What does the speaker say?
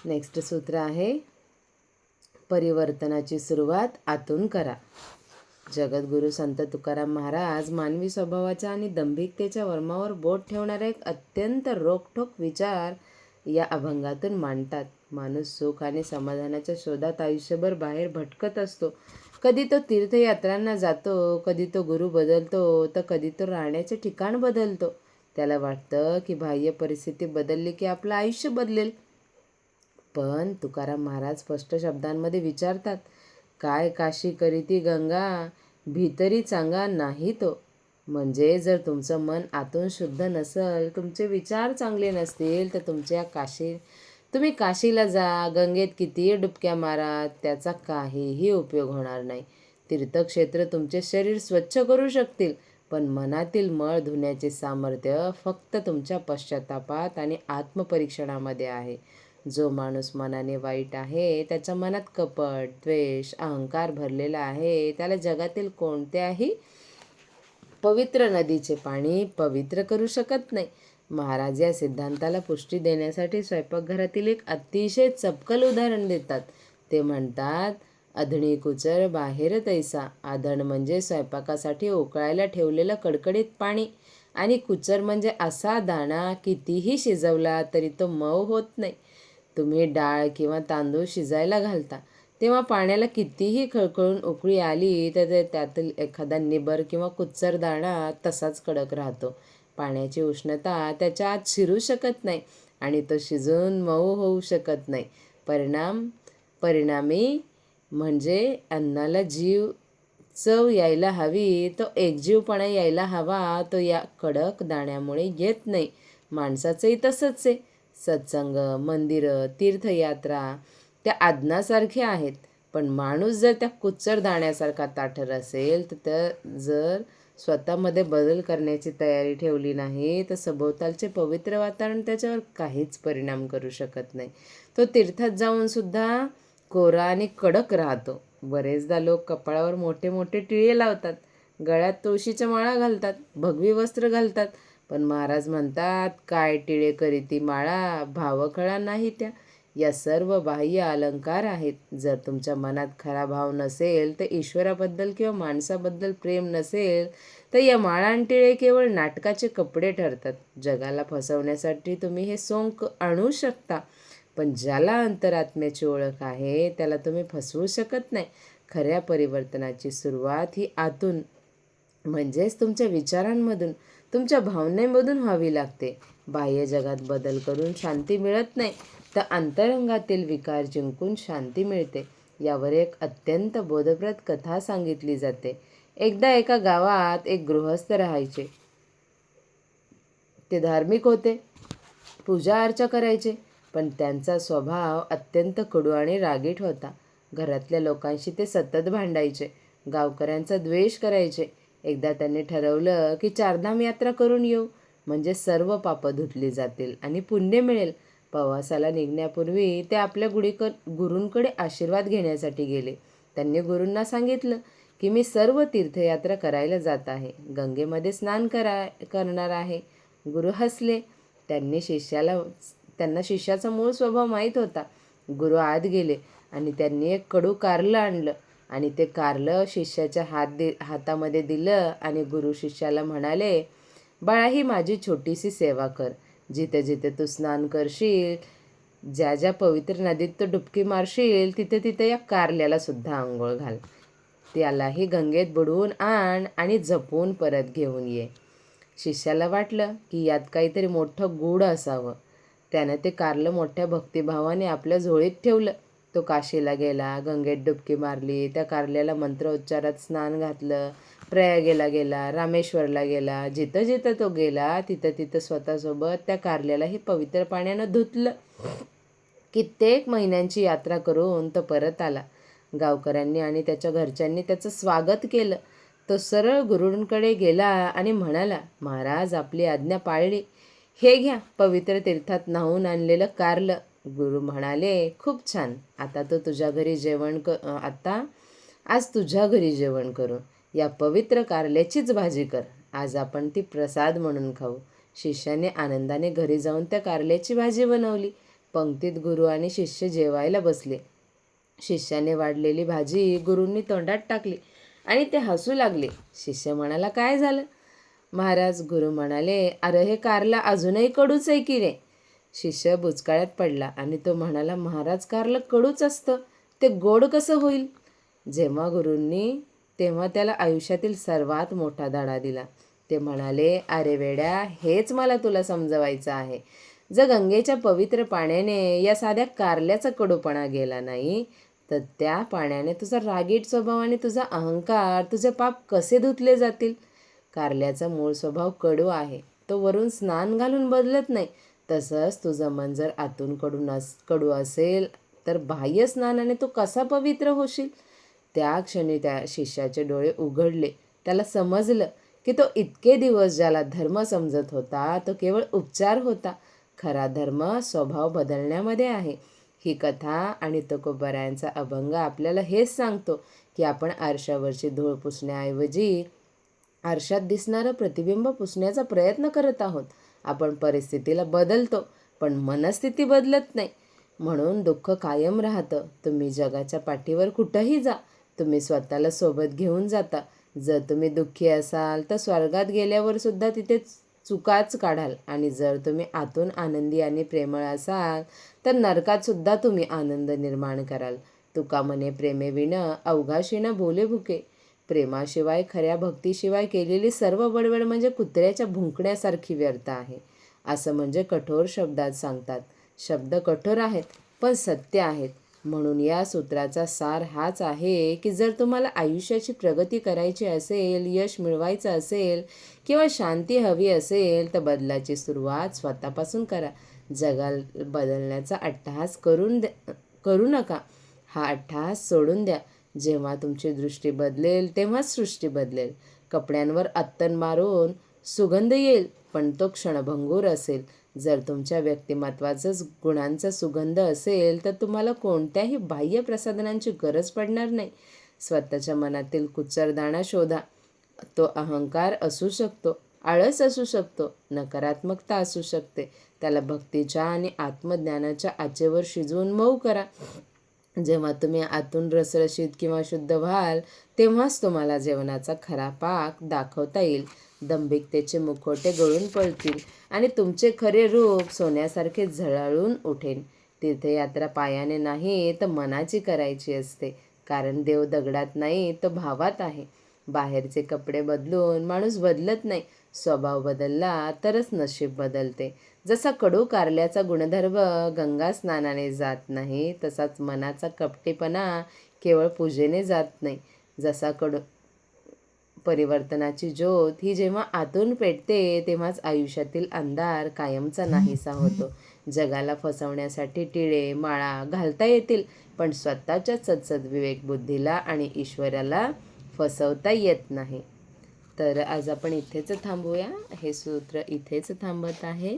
Next सूत्र आहे, परिवर्तनाची सुरुवात आतून करा. जगद्गुरू संत तुकाराम महाराज मानवी स्वभावाच्या आणि दंभिकतेच्या वर्मावर बोट तीरणारा एक अत्यंत रोखठोक विचार या अभंगातून मांडतात. माणूस सुख आणि समाधानाच्या शोधात आयुष्यभर बाहेर भटकत असतो. कधी तो तीर्थयात्रांना जातो, कधी तो गुरु बदलतो, तर कधी तो राहण्याचे ठिकाण बदलतो. त्याला वाटतं की बाह्य परिस्थिती बदलली की आपलं आयुष्य बदलेल. पण तुकाराम महाराज स्पष्ट शब्दांमध्ये विचारतात, काय काशी करीती गंगा, भीतरी चांगा नाही तो. म्हणजे जर तुमचं मन आतून शुद्ध नसेल, तुमचे विचार चांगले नसतील, तर तुम्ही काशीला जा, गंगेत कितीही डुबक्या मारा, त्याचा काहीही उपयोग होणार नाही. तीर्थक्षेत्र तुमचे शरीर स्वच्छ करू शकतील, पण मनातील मळ धुण्याचे सामर्थ्य फक्त तुमच्या पश्चातापात आणि आत्मपरीक्षणामध्ये आहे. जो माणूस मनाने वाईट आहे, त्याच्या मनात कपट, द्वेष, अहंकार भरलेला आहे, त्याला जगातील कोणत्याही पवित्र नदीचे पाणी पवित्र करू शकत नाही. महाराज या सिद्धांताला पुष्टी देण्यासाठी स्वयंपाकघरातील एक अतिशय चपकल उदाहरण देतात. ते म्हणतात, अधणी कुचर बाहेर तैसा. आधण म्हणजे स्वयंपाकासाठी उकळायला ठेवलेलं कडकडीत पाणी, आणि कुचर म्हणजे असा दाणा कितीही शिजवला तरी तो मऊ होत नाही. तुम्ही डाळ किंवा तांदूळ शिजायला घालता, तेव्हा पाण्याला कितीही खळखळून उकळी आली तर त्यातील एखादा निबर किंवा कुच्चर दाणा तसाच कडक राहतो. पाण्याची उष्णता त्याच्या आत शिरू शकत नाही आणि तो शिजून मऊ होऊ शकत नाही. परिणामी म्हणजे अन्नाला चव यायला हवी, तो एकजीवपणा यायला हवा, तो या कडक दाण्यामुळे येत नाही. माणसाचंही तसंच आहे. सत्संग, मंदिरं, तीर्थयात्रा त्या आदनासारख्या आहेत, पण माणूस जर त्या कुच्चर दाण्यासारखा ताठर असेल, तर जर स्वतःमध्ये बदल करण्याची तयारी ठेवली नाही, तर सभोवतालचे पवित्र वातावरण त्याच्यावर काहीच परिणाम करू शकत नाही. तो तीर्थात जाऊन सुद्धा कोरा आणि कडक राहतो. बरेचदा लोक कपाळावर मोठे मोठे टिळे लावतात, गळ्यात तुळशीच्या माळा घालतात, भगवी वस्त्र घालतात, पण महाराज म्हणतात, काय टिळे करीती माळा, भावखळा नाही त्या. या सर्व बाह्य अलंकार आहेत. जर तुमच्या मनात खरा भाव नसेल, तर ईश्वराबद्दल किंवा माणसाबद्दल प्रेम नसेल, तर या माळा आणि टिळे केवळ नाटकाचे कपडे ठरतात. जगाला फसवण्यासाठी तुम्ही हे सोंग आणू शकता, पण ज्याला अंतरात्म्याची ओळख आहे त्याला तुम्ही फसवू शकत नाही. खऱ्या परिवर्तनाची सुरुवात ही आतून, म्हणजेच तुमच्या विचारांमधून, तुमच्या भावनेमधून व्हावी लागते. बाह्य जगात बदल करून शांती मिळत नाही, तर अंतरंगातील विकार जिंकून शांती मिळते. यावर एक अत्यंत बोधप्रद कथा सांगितली जाते. एकदा एका गावात एक गृहस्थ राहायचे. ते धार्मिक होते, पूजा अर्चा करायचे, पण त्यांचा स्वभाव अत्यंत कडू आणि रागीट होता. घरातल्या लोकांशी ते सतत भांडायचे, गावकऱ्यांचा द्वेष करायचे. एकदा त्यांनी ठरवलं की चारधाम यात्रा करून येऊ, म्हणजे सर्व पापं धुतली जातील आणि पुण्य मिळेल. प्रवासाला निघण्यापूर्वी ते आपल्या गुरूंकडे आशीर्वाद घेण्यासाठी गेले. त्यांनी गुरूंना सांगितलं की मी सर्व तीर्थयात्रा करायला जात आहे, गंगेमध्ये स्नान करणार आहे. गुरु हसले. त्यांना शिष्याचा मूळ स्वभाव माहीत होता. गुरु आत गेले आणि त्यांनी एक कडू कारलं आणलं आणि ते कारलं शिष्याच्या हातामध्ये दिलं आणि गुरु शिष्याला म्हणाले, बाळा, ही माझी छोटीशी सेवा कर. जिथे जिथे तू स्नान करशील, ज्या ज्या पवित्र नदीत तू डुबकी मारशील, तिथे तिथे या कारल्याला सुद्धा आंघोळ घाल. त्यालाही गंगेत बुडवून आण आणि जपून परत घेऊन ये. शिष्याला वाटलं की यात काहीतरी मोठं गूढ असावं. त्यानं ते कारलं मोठ्या भक्तिभावाने आपल्या झोळीत ठेवलं. तो काशीला गेला, गंगेत डुबकी मारली, त्या कारल्याला मंत्रोच्चारात स्नान घातलं, प्रयागेला गेला, रामेश्वरला गेला. जिथं जिथं तो गेला तिथं तिथं स्वतःसोबत त्या कारल्यालाही पवित्र पाण्यानं धुतलं. कित्येक महिन्यांची यात्रा करून तो परत आला. गावकऱ्यांनी आणि त्याच्या घरच्यांनी त्याचं स्वागत केलं. तो सरळ गुरूंकडे गेला आणि म्हणाला, महाराज, आपली आज्ञा पाळली. हे घ्या, पवित्र तीर्थात न्हावून आणलेलं कारलं. गुरु म्हणाले, खूप छान. आता आज तुझ्या घरी जेवण करू. या पवित्र कारल्याचीच भाजी कर. आज आपण ती प्रसाद म्हणून खाऊ. शिष्याने आनंदाने घरी जाऊन त्या कारल्याची भाजी बनवली. पंक्तीत गुरु आणि शिष्य जेवायला बसले. शिष्याने वाढलेली भाजी गुरूंनी तोंडात टाकली आणि ते हसू लागले. शिष्य म्हणाला, काय झालं महाराज? गुरु म्हणाले, अरे हे कारलं अजूनही कडूच आहे की रे? शिष्य बुचकाळ्यात पडला आणि तो म्हणाला, महाराज कारलं कडूच असतं, ते गोड कसं होईल? जेव्हा गुरूंनी तेव्हा त्याला आयुष्यातील सर्वात मोठा धडा दिला. ते म्हणाले, अरे वेड्या, हेच मला तुला समजवायचं आहे. जर गंगेच्या पवित्र पाण्याने या साध्या कारल्याचा कडूपणा गेला नाही, तर त्या पाण्याने तुझा रागीट स्वभाव आणि तुझा अहंकार, तुझे पाप कसे धुतले जातील? कारल्याचा मूळ स्वभाव कडू आहे, तो वरून स्नान घालून बदलत नाही. तसंच तुझं मन जर आतून कडू असेल तर बाह्य स्नानाने तू कसा पवित्र होशील? त्या क्षणी त्या शिष्याचे डोळे उघडले. त्याला समजलं की तो इतके दिवस ज्याला धर्म समजत होता तो केवळ उपचार होता. खरा धर्म स्वभाव बदलण्यामध्ये आहे. ही कथा आणि तुकोबारायांचा अभंग आपल्याला हेच सांगतो की आपण आरशावरची धूळ पुसण्याऐवजी आरशात दिसणारं प्रतिबिंब पुसण्याचा प्रयत्न करत आहोत. आपण परिस्थितीला बदलतो पण मनस्थिती बदलत नाही. म्हणून दुःख कायम राहतं. तुम्ही जगाच्या पाठीवर कुठंही जा, तुम्ही स्वतःला सोबत घेऊन जाता. जर तुम्ही दुःखी असाल तर स्वर्गात गेल्यावर सुद्धा तिथे चुकाच काढाल, आणि जर तुम्ही आतून आनंदी आणि प्रेमळ असाल तर नरकात सुद्धा तुम्ही आनंद निर्माण कराल. तुका म्हणे प्रेमे विण अवघा शिण बोले भुके. प्रेमाशिवाय, खऱ्या भक्तीशिवाय केलेली सर्व बडबड म्हणजे कुत्र्याच्या भुंकण्यासारखी व्यर्थ आहे, असं म्हणजे कठोर शब्दात सांगतात. शब्द कठोर आहेत पण सत्य आहेत. म्हणून या सूत्राचा सार हाच आहे की जर तुम्हाला आयुष्याची प्रगती करायची असेल, यश मिळवायचं असेल किंवा शांती हवी असेल तर बदलाची सुरुवात स्वतःपासून करा. जगाला बदलण्याचा अट्टहास करू नका. हा अट्टहास सोडून द्या. जेव्हा तुमची दृष्टी बदलेल तेव्हाच सृष्टी बदलेल. कपड्यांवर अत्तन मारून सुगंध येईल पण तो क्षणभंगूर असेल. जर तुमच्या व्यक्तिमत्वाचाच गुणांचा सुगंध असेल तर तुम्हाला कोणत्याही बाह्य प्रसाधनांची गरज पडणार नाही. स्वतःच्या मनातील कुचरदाणा शोधा. तो अहंकार असू शकतो, आळस असू शकतो, नकारात्मकता असू शकते. त्याला भक्तीच्या आणि आत्मज्ञानाच्या आचेवर शिजवून मऊ करा. जेव्हा तुम्ही आतून रसरशीत किंवा शुद्ध व्हाल तेव्हाच तुम्हाला जेवणाचा खरा पाक दाखवता येईल. दंभिकतेचे मुखवटे गळून पडतील आणि तुमचे खरे रूप सोन्यासारखे झळाळून उठेल. तीर्थयात्रा पायाने नाही तर मनाची करायची असते, कारण देव दगडात नाही तो भावात आहे. बाहेरचे कपडे बदलून माणूस बदलत नाही, स्वभाव बदलला तरच नशीब बदलते. जसा कडू कारल्याचा गुणधर्म गंगा स्नानाने जात नाही, तसाच मनाचा कपटीपणा केवळ पूजेने जात नाही. जसा परिवर्तनाची ज्योत ही जेव्हा आतून पेटते तेव्हाच आयुष्यातील अंधार कायमचा नाहीसा होतो. जगाला फसवण्यासाठी टिळे माळा घालता येतील पण स्वतःच्या सद्सद्विवेक बुद्धीला आणि ईश्वराला फसवता येत नाही. तर आज आपण इथेच थांबूया. हे सूत्र इथेच थांबत आहे.